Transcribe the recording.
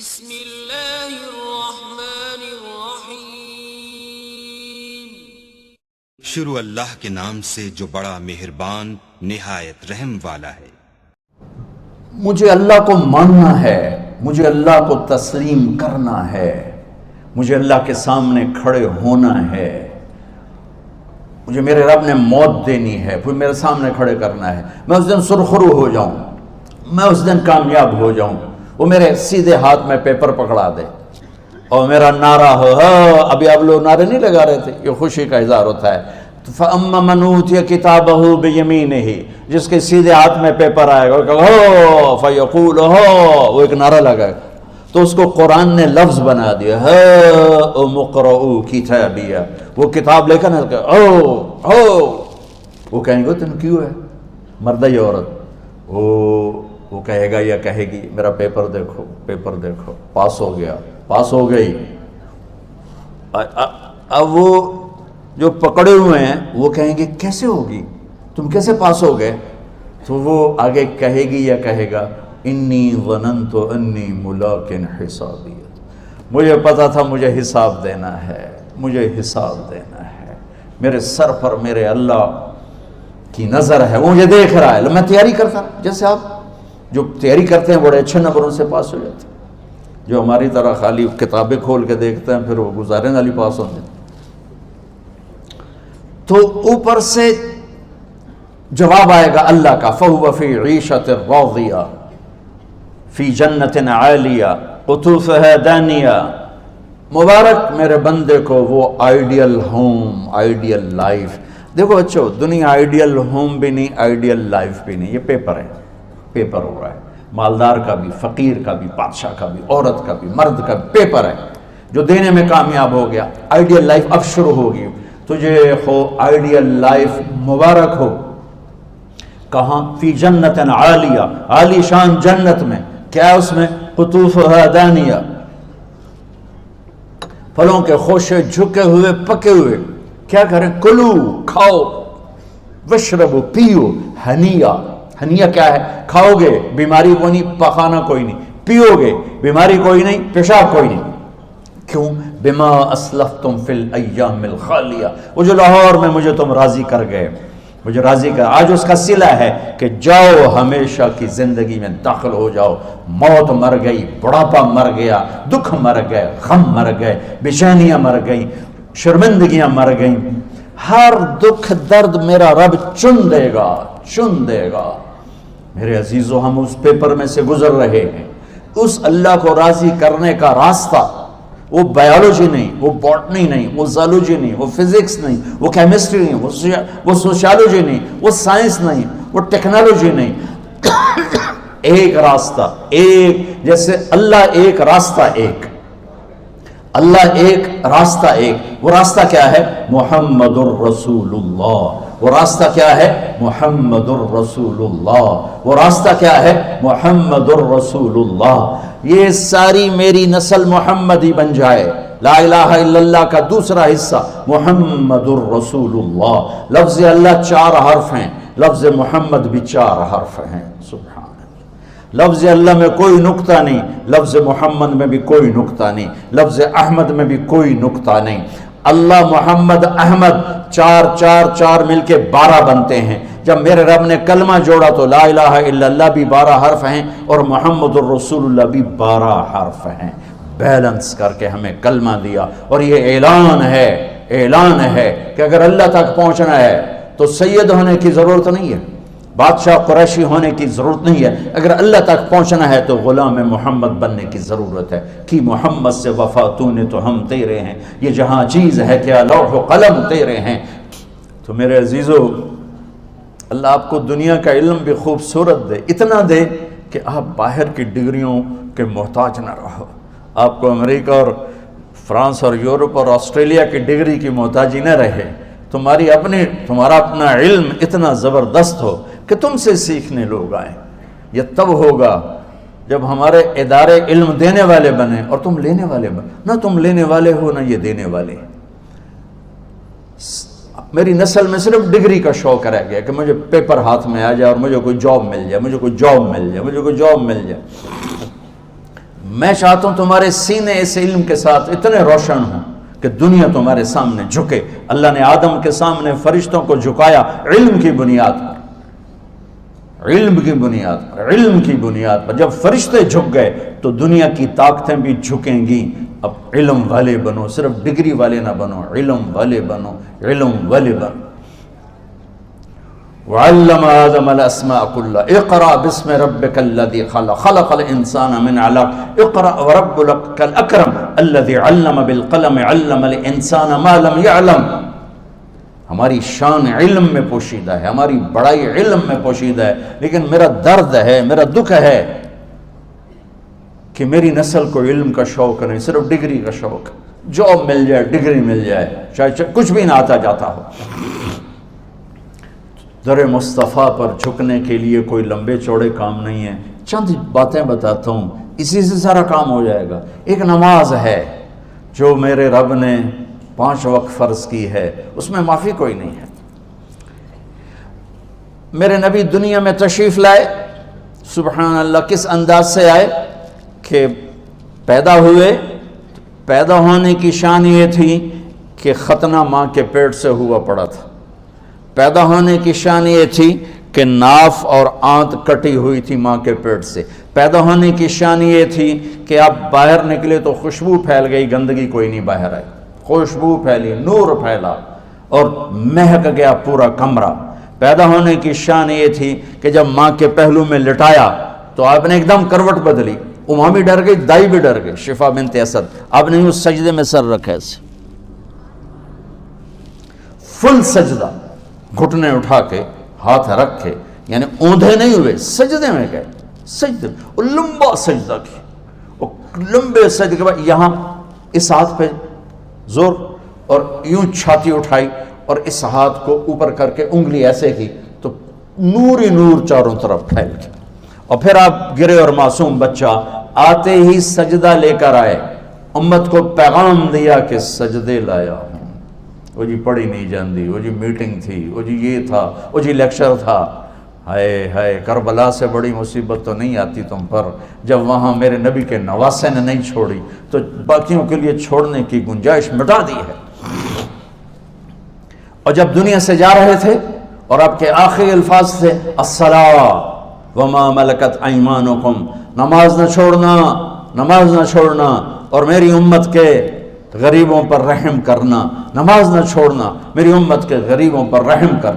بسم اللہ الرحمن الرحیم۔ شروع اللہ کے نام سے جو بڑا مہربان نہایت رحم والا ہے۔ مجھے اللہ کو ماننا ہے، مجھے اللہ کو تسلیم کرنا ہے، مجھے اللہ کے سامنے کھڑے ہونا ہے، مجھے میرے رب نے موت دینی ہے، پھر میرے سامنے کھڑے کرنا ہے، میں اس دن سرخرو ہو جاؤں، میں اس دن کامیاب ہو جاؤں، وہ میرے سیدھے ہاتھ میں پیپر پکڑا دے اور میرا نعرہ ہو، ابھی آپ لوگ نعرے نہیں لگا رہے تھے، یہ خوشی کا اظہار ہوتا ہے، فَأَمَّا مَنْ أُوتِيَ كِتَابَهُ بِيَمِينِهِ، جس کے سیدھے ہاتھ میں پیپر آئے گا فَيَقُولُ وہ ایک نعرہ لگائے گا، تو اس کو قرآن نے لفظ بنا دیا، هَاؤْمُ اقْرَءُوا كِتَابِيَهْ، وہ کتاب لے کر وہ کہیں گے تم کیوں ہے مرد یا عورت، وہ کہے گا یا کہے گی میرا پیپر دیکھو، پیپر دیکھو، پاس ہو گیا، پاس ہو گئی۔ اب وہ جو پکڑے ہوئے ہیں وہ کہیں گے کیسے ہوگی، تم کیسے پاس ہو گئے، تو وہ آگے کہے گی یا کہے گا انی ظننت انی ملاق حسابی، مجھے پتا تھا مجھے حساب دینا ہے، مجھے حساب دینا ہے، میرے سر پر میرے اللہ کی نظر ہے، وہ مجھے دیکھ رہا ہے، میں تیاری کرتا، جیسے آپ جو تیاری کرتے ہیں بڑے اچھے نمبروں سے پاس ہو جاتے ہیں، جو ہماری طرح خالی کتابیں کھول کے دیکھتے ہیں پھر وہ گزارنے والی پاس ہوتے ہیں۔ تو اوپر سے جواب آئے گا اللہ کا فَهُوَ فِي عِيشَةٍ رَاضِيَةٍ فِي جَنَّةٍ عَالِيَةٍ قُطُوفُهَا دَانِيَةٌ، مبارک میرے بندے کو وہ آئیڈیل ہوم، آئیڈیل لائف۔ دیکھو اچھو، دنیا آئیڈیل ہوم بھی نہیں، آئیڈیل لائف بھی نہیں، یہ پیپر ہے، پیپر ہو رہا ہے، مالدار کا بھی، فقیر کا بھی، بادشاہ کا بھی، عورت کا بھی، مرد کا بھی پیپر ہے، جو دینے میں کامیاب ہو گیا آئیڈیل لائف اب شروع ہوگی، تجھے ہو آئیڈیل لائف مبارک ہو۔ کہاں؟ فی جنت عالیہ، عالی شان جنت میں، کیا اس میں؟ قطوفها دانیہ، پھلوں کے خوشے جھکے ہوئے پکے ہوئے، کیا کریں؟ کلو، کھاؤ، وشربو، پیو، ہنیہ، ہنیہ کیا ہے؟ کھاؤ گے بیماری کوئی نہیں، پخانہ کوئی نہیں، پیو گے بیماری کوئی نہیں، پیشاب کوئی نہیں، کیوں؟ بما اسلفتم فی الایام الخالیہ، وہ جو لاہور میں مجھے تم راضی کر گئے، مجھے راضی کر، آج اس کا صلہ ہے کہ جاؤ ہمیشہ کی زندگی میں داخل ہو جاؤ، موت مر گئی، بڑھاپا مر گیا، دکھ مر گئے، غم مر گئے، بے چینیاں مر گئیں، شرمندگیاں مر گئیں، ہر دکھ درد میرا رب چن دے گا، چن دے گا۔ میرے عزیزو، ہم اس پیپر میں سے گزر رہے ہیں، اس اللہ کو راضی کرنے کا راستہ، وہ بایولوجی نہیں، وہ باٹنی نہیں، وہ زالوجی نہیں، وہ فزکس نہیں، وہ کیمسٹری نہیں، وہ سوشیالوجی نہیں، وہ سائنس نہیں، وہ ٹیکنالوجی نہیں، ایک راستہ، ایک، جیسے اللہ ایک راستہ ایک، اللہ ایک راستہ ایک، وہ راستہ کیا ہے؟ محمد الرسول اللہ، وہ راستہ کیا ہے؟ محمد الرسول اللہ، وہ راستہ کیا ہے؟ محمد الرسول اللہ۔ یہ ساری میری نسل محمدی بن جائے، لا الہ الا اللہ کا دوسرا حصہ محمد الرسول اللہ۔ لفظ اللہ 4 حرف ہیں، لفظ محمد بھی 4 حرف ہیں، سبحان اللہ۔ لفظ اللہ میں کوئی نقطہ نہیں، لفظ محمد میں بھی کوئی نقطہ نہیں، لفظ احمد میں بھی کوئی نقطہ نہیں۔ اللہ، محمد، احمد، 4 4 4 مل کے 12 بنتے ہیں۔ جب میرے رب نے کلمہ جوڑا تو لا الہ الا اللہ بھی 12 حرف ہیں اور محمد الرسول اللہ بھی 12 حرف ہیں، بیلنس کر کے ہمیں کلمہ دیا۔ اور یہ اعلان ہے، اعلان ہے کہ اگر اللہ تک پہنچنا ہے تو سید ہونے کی ضرورت نہیں ہے، بادشاہ قریشی ہونے کی ضرورت نہیں ہے، اگر اللہ تک پہنچنا ہے تو غلام محمد بننے کی ضرورت ہے۔ کہ محمد سے وفا تو نے تو ہم تیرے ہیں، یہ جہاں چیز ہے کیا لوح و قلم تیرے ہیں۔ تو میرے عزیزو، اللہ آپ کو دنیا کا علم بھی خوبصورت دے، اتنا دے کہ آپ باہر کی ڈگریوں کے محتاج نہ رہو، آپ کو امریکہ اور فرانس اور یورپ اور آسٹریلیا کی ڈگری کی محتاجی نہ رہے، تمہارا اپنا علم اتنا زبردست ہو کہ تم سے سیکھنے لوگ آئیں۔ یہ تب ہوگا جب ہمارے ادارے علم دینے والے بنے اور تم لینے والے بنے، نہ تم لینے والے ہو نہ یہ دینے والے۔ میری نسل میں صرف ڈگری کا شوق رہ گیا کہ مجھے پیپر ہاتھ میں آ جائے اور مجھے کوئی جاب مل جائے، مجھے کوئی جاب مل جائے، مجھے کوئی جاب مل جائے۔ میں چاہتا ہوں تمہارے سینے اس علم کے ساتھ اتنے روشن ہوں کہ دنیا تمہارے سامنے جھکے۔ اللہ نے آدم کے سامنے فرشتوں کو جھکایا علم کی بنیاد پر، علم کی بنیاد پر، علم کی بنیاد پر۔ جب فرشتے جھک گئے تو دنیا کی طاقتیں بھی جھکیں گی۔ اب علم والے بنو، صرف ڈگری والے نہ بنو، علم والے بنو، علم والے بنو۔ وعلم آدم الاسماء كلها اقرأ باسم ربك الذي خلق خلق الانسان من علق اقرأ وربك الاكرم الذي علم بالقلم علم الانسان ما لم يعلم۔ ہماری شان علم میں پوشیدہ ہے، ہماری بڑائی علم میں پوشیدہ ہے، لیکن میرا درد ہے، میرا دکھ ہے کہ میری نسل کو علم کا شوق نہیں، صرف ڈگری کا شوق۔ جاب مل جائے، ڈگری مل جائے، چاہے کچھ بھی نہ آتا جاتا ہو۔ در مصطفیٰ پر جھکنے کے لیے کوئی لمبے چوڑے کام نہیں ہے، چند باتیں بتاتا ہوں، اسی سے سارا کام ہو جائے گا۔ ایک نماز ہے جو میرے رب نے 5 وقت فرض کی ہے، اس میں معافی کوئی نہیں ہے۔ میرے نبی دنیا میں تشریف لائے، سبحان اللہ، کس انداز سے آئے کہ پیدا ہوئے، پیدا ہونے کی شان یہ تھی کہ ختنہ ماں کے پیٹ سے ہوا پڑا تھا۔ پیدا ہونے کی شان یہ تھی کہ ناف اور آنت کٹی ہوئی تھی ماں کے پیٹ سے۔ پیدا ہونے کی شان یہ تھی کہ آپ باہر نکلے تو خوشبو پھیل گئی، گندگی کوئی نہیں باہر آئی، خوشبو پھیلی، نور پھیلا اور مہک گیا پورا کمرہ۔ پیدا ہونے کی شان یہ تھی کہ جب ماں کے پہلو میں لٹایا تو آپ نے ایک دم کروٹ بدلی، ماں بھی ڈر گئی، دائی بھی ڈر گئی، شفا بنت اسد۔ آپ نے اس سجدے میں سر رکھا ایسے، فل سجدہ، گھٹنے اٹھا کے ہاتھ رکھ کے، یعنی اوندھے نہیں ہوئے، سجدے میں گئے، سجدے اور لمبا سجدہ کی، اور لمبے سجدے کے بعد یہاں اس ہاتھ پہ زور اور یوں چھاتی اٹھائی اور اس ہاتھ کو اوپر کر کے انگلی ایسے کی تو نور ہی نور چاروں طرف پھیل گیا۔ اور پھر آپ گرے اور معصوم بچہ آتے ہی سجدہ لے کر آئے، امت کو پیغام دیا کہ سجدے لایا ہوں۔ وہ جی پڑھی نہیں جاندی، وہ جی میٹنگ تھی، وہ جی یہ تھا، وہ جی لیکچر تھا۔ ہائے ہائے، کربلا سے بڑی مصیبت تو نہیں آتی تم پر جب وہاں میرے نبی کے نواسے نے نہیں چھوڑی تو باقیوں کے لیے چھوڑنے کی گنجائش مٹا دی ہے۔ اور جب دنیا سے جا رہے تھے اور آپ کے آخری الفاظ تھے الصلاۃ وما ملکت ایمانکم، نماز نہ چھوڑنا، نماز نہ چھوڑنا، اور میری امت کے غریبوں پر رحم کرنا، نماز نہ چھوڑنا، میری امت کے غریبوں پر رحم کر۔